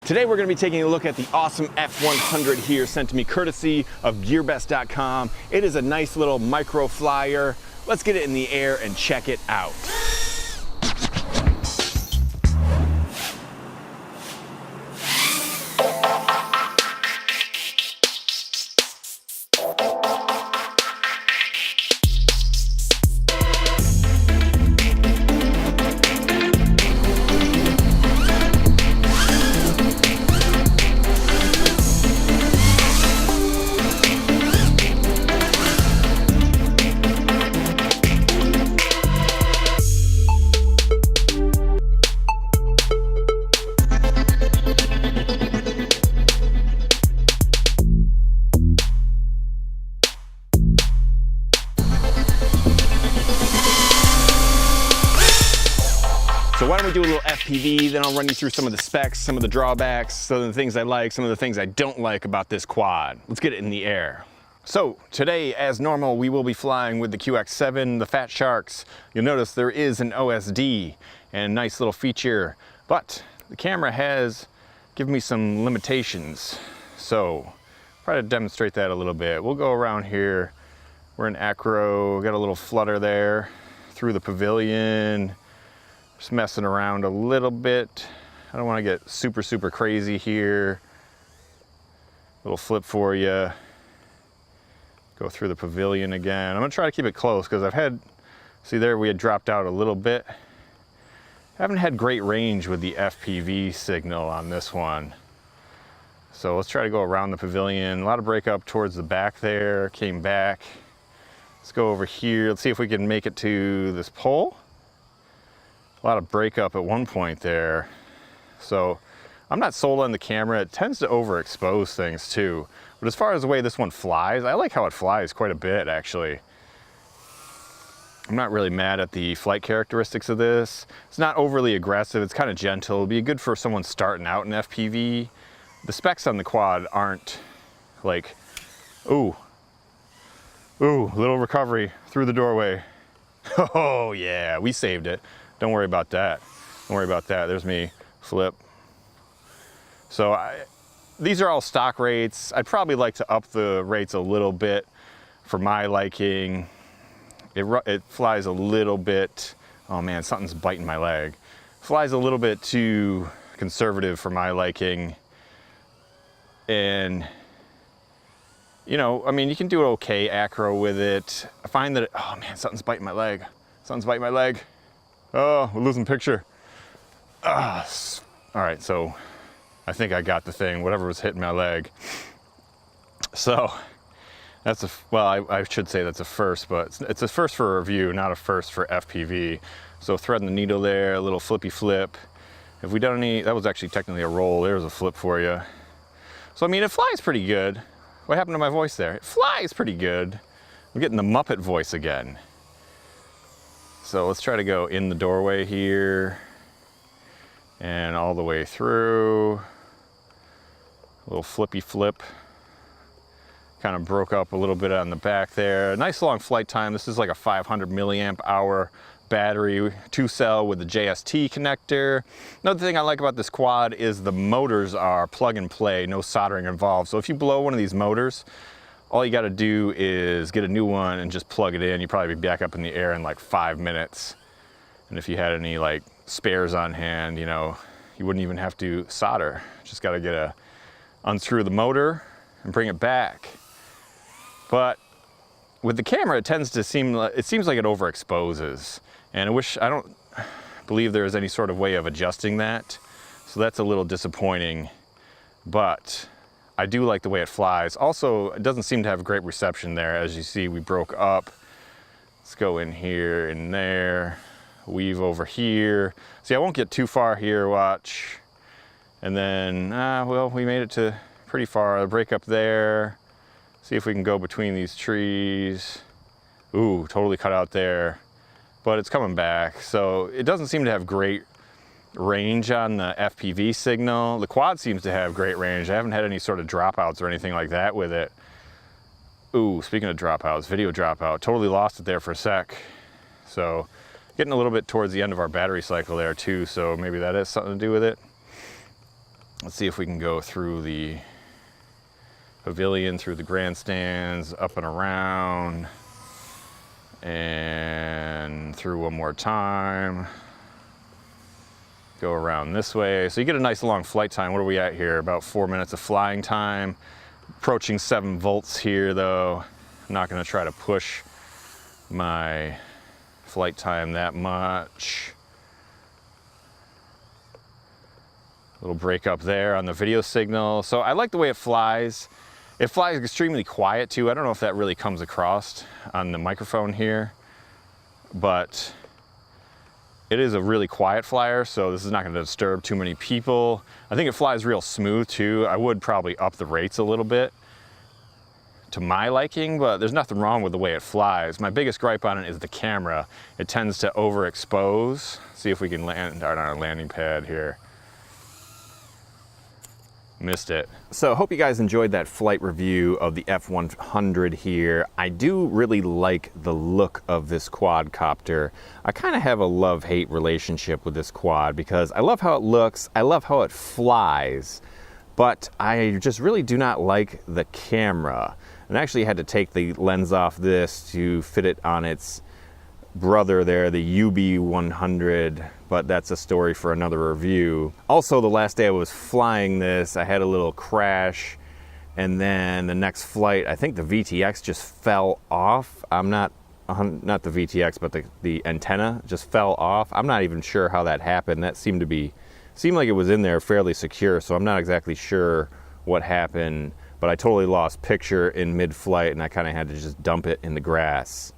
Today we're going to be taking a look at the awesome F100 here, sent to me courtesy of GearBest.com. It is a nice little micro flyer. Let's get it in the air and check it out. So why don't we do a little FPV, then I'll run you through some of the specs, some of the drawbacks, some of the things I like, some of the things I don't like about this quad. Let's get it in the air. So today, as normal, we will be flying with the QX7, the Fat Sharks. You'll notice there is an OSD and a nice little feature, but the camera has given me some limitations. So try to demonstrate that a little bit. We'll go around here. We're in acro, got a little flutter there through the pavilion. Just messing around a little bit. I don't want to get super crazy here. Little flip for you. Go through the pavilion again. I'm gonna try to keep it close because I've had, see there we had dropped out a little bit. Haven't had great range with the FPV signal on this one. So let's try to go around the pavilion. A lot of break up towards the back there, came back. Let's go over here. Let's see if we can make it to this pole. A lot of breakup at one point there. So I'm not sold on the camera. It tends to overexpose things too. But as far as the way this one flies, I like how it flies quite a bit actually. I'm not really mad at the flight characteristics of this. It's not overly aggressive. It's kind of gentle. It'd be good for someone starting out in FPV. The specs on the quad aren't like, ooh, little recovery through the doorway. Oh yeah, we saved it. Don't worry about that. Don't worry about that. There's me, flip. So these are all stock rates. I'd probably like to up the rates a little bit for my liking. It flies a little bit, oh man, something's biting my leg. Flies a little bit too conservative for my liking. And, you know, I mean, you can do okay acro with it. I find that, oh man, something's biting my leg. Something's biting my leg. Oh, we're losing picture. All right, so I think I got the thing, whatever was hitting my leg. So that's well, I should say that's a first, but it's a first for a review, not a first for FPV. So threading the needle there, a little flippy flip. Have we done any, that was actually technically a roll. There's a flip for you. So I mean, it flies pretty good. What happened to my voice there? It flies pretty good. I'm getting the Muppet voice again. So let's try to go in the doorway here and all the way through. A little flippy flip. Kind of broke up a little bit on the back there. Nice long flight time. This is like a 500 milliamp hour battery, 2-cell with the JST connector. Another thing I like about this quad is the motors are plug and play, no soldering involved. So if you blow one of these motors, all you got to do is get a new one and just plug it in. You'd probably be back up in the air in like 5 minutes. And if you had any like spares on hand, you know, you wouldn't even have to solder. Just got to unscrew the motor and bring it back. But with the camera, it tends to seems like it overexposes. And I don't believe there is any sort of way of adjusting that. So that's a little disappointing, but I do like the way it flies. Also, it doesn't seem to have great reception there. As you see, we broke up. Let's go in here and there, weave over here. See, I won't get too far here, watch. And then, well, we made it to pretty far. The break up there. See if we can go between these trees. Ooh, totally cut out there, but it's coming back. So it doesn't seem to have great range on the FPV signal. The quad seems to have great range. I haven't had any sort of dropouts or anything like that with it. Ooh, speaking of dropouts, video dropout, totally lost it there for a sec. So getting a little bit towards the end of our battery cycle there too, so maybe that has something to do with it. Let's see if we can go through the pavilion, through the grandstands, up and around, and through one more time. Go around this way. So you get a nice long flight time. What are we at here? About 4 minutes of flying time. Approaching 7 volts here though. I'm not gonna try to push my flight time that much. Little break up there on the video signal. So I like the way it flies. It flies extremely quiet too. I don't know if that really comes across on the microphone here, but it is a really quiet flyer, so this is not gonna disturb too many people. I think it flies real smooth too. I would probably up the rates a little bit to my liking, but there's nothing wrong with the way it flies. My biggest gripe on it is the camera. It tends to overexpose. See if we can land on our landing pad here. Missed it. So I hope you guys enjoyed that flight review of the F100 here. I do really like the look of this quadcopter. I kind of have a love-hate relationship with this quad because I love how it looks, I love how it flies, but I just really do not like the camera. And I actually had to take the lens off this to fit it on its brother there, the UB100, but that's a story for another review. Also, the last day I was flying this, I had a little crash, and then the next flight, I think the VTX just fell off. I'm not the VTX, but the antenna just fell off. I'm not even sure how that happened. That seemed like it was in there fairly secure, so I'm not exactly sure what happened, but I totally lost picture in mid-flight, and I kind of had to just dump it in the grass.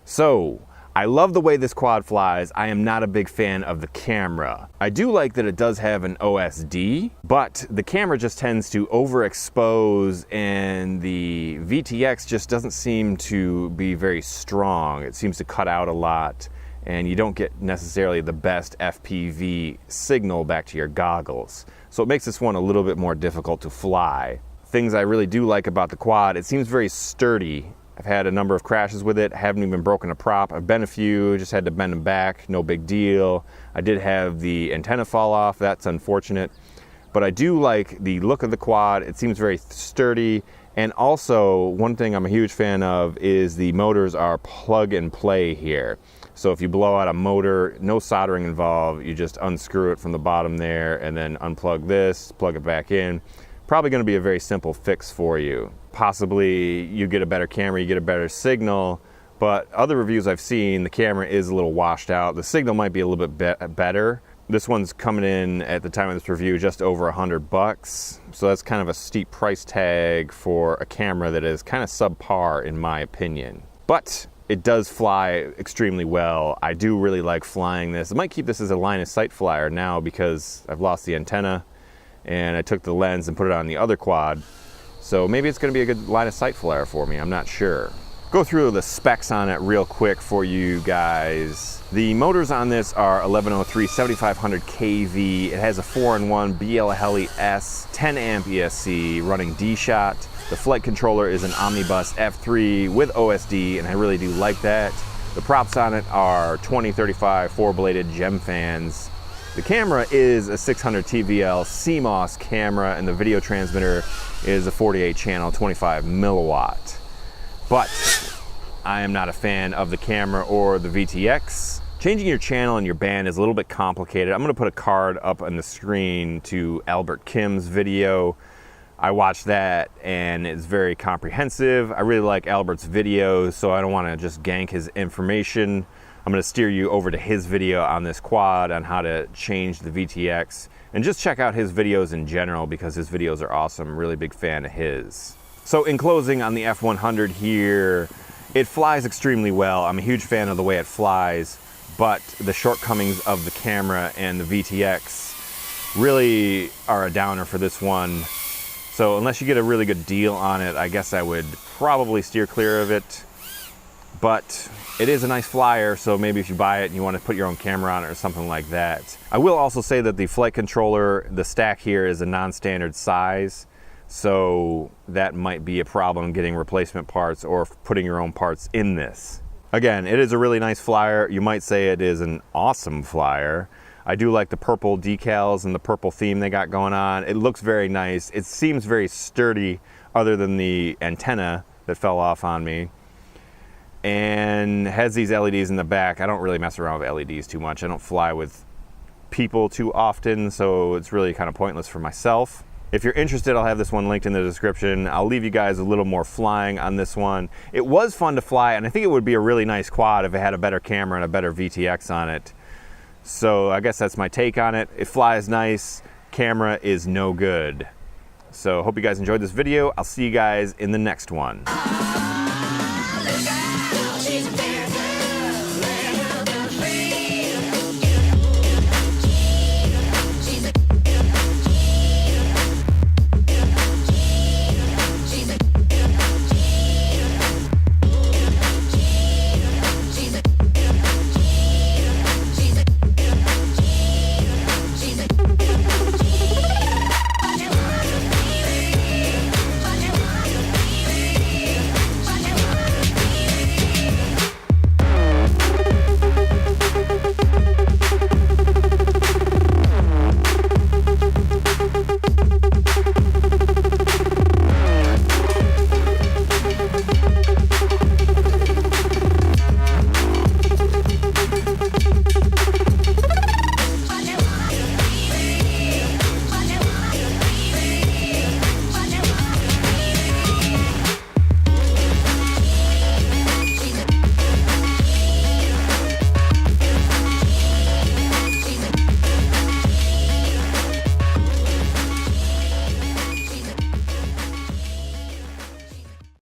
So, I love the way this quad flies. I am not a big fan of the camera. I do like that it does have an OSD, but the camera just tends to overexpose and the VTX just doesn't seem to be very strong. It seems to cut out a lot and you don't get necessarily the best FPV signal back to your goggles. So it makes this one a little bit more difficult to fly. Things I really do like about the quad, it seems very sturdy. I've had a number of crashes with it, haven't even broken a prop. I've bent a few, just had to bend them back, no big deal. I did have the antenna fall off, that's unfortunate. But I do like the look of the quad, it seems very sturdy. And also, one thing I'm a huge fan of is the motors are plug and play here. So if you blow out a motor, no soldering involved, you just unscrew it from the bottom there and then unplug this, plug it back in. Probably gonna be a very simple fix for you. Possibly you get a better camera, you get a better signal, but other reviews I've seen, the camera is a little washed out. The signal might be a little bit better. This one's coming in at the time of this review just over $100. So that's kind of a steep price tag for a camera that is kind of subpar in my opinion. But it does fly extremely well. I do really like flying this. I might keep this as a line of sight flyer now because I've lost the antenna and I took the lens and put it on the other quad. So maybe it's gonna be a good line of sight flare for me, I'm not sure. Go through the specs on it real quick for you guys. The motors on this are 1103 7500 kV. It has a 4-in-1 BL S 10 amp ESC running D-Shot. The flight controller is an Omnibus F3 with OSD, and I really do like that. The props on it are 2035 4-bladed gem fans. The camera is a 600 TVL CMOS camera, and the video transmitter is a 48 channel 25 milliwatt. But I am not a fan of the camera or the VTX. Changing your channel and your band is a little bit complicated. I'm gonna put a card up on the screen to Albert Kim's video. I watched that and it's very comprehensive. I really like Albert's videos, so I don't wanna just gank his information. I'm gonna steer you over to his video on this quad on how to change the VTX, and just check out his videos in general because his videos are awesome. Really big fan of his. So in closing on the F100 here, it flies extremely well. I'm a huge fan of the way it flies, but the shortcomings of the camera and the VTX really are a downer for this one. So unless you get a really good deal on it, I guess I would probably steer clear of it. But it is a nice flyer, so maybe if you buy it and you want to put your own camera on it or something like that. I will also say that the flight controller, the stack here is a non-standard size, so that might be a problem getting replacement parts or putting your own parts in this. Again, it is a really nice flyer. You might say it is an awesome flyer. I do like the purple decals and the purple theme they got going on. It looks very nice. It seems very sturdy other than the antenna that fell off on me. And has these LEDs in the back. I don't really mess around with LEDs too much. I don't fly with people too often, so it's really kind of pointless for myself. If you're interested, I'll have this one linked in the description. I'll leave you guys a little more flying on this one. It was fun to fly, and I think it would be a really nice quad if it had a better camera and a better VTX on it. So I guess that's my take on it. It flies nice, camera is no good. So hope you guys enjoyed this video. I'll see you guys in the next one.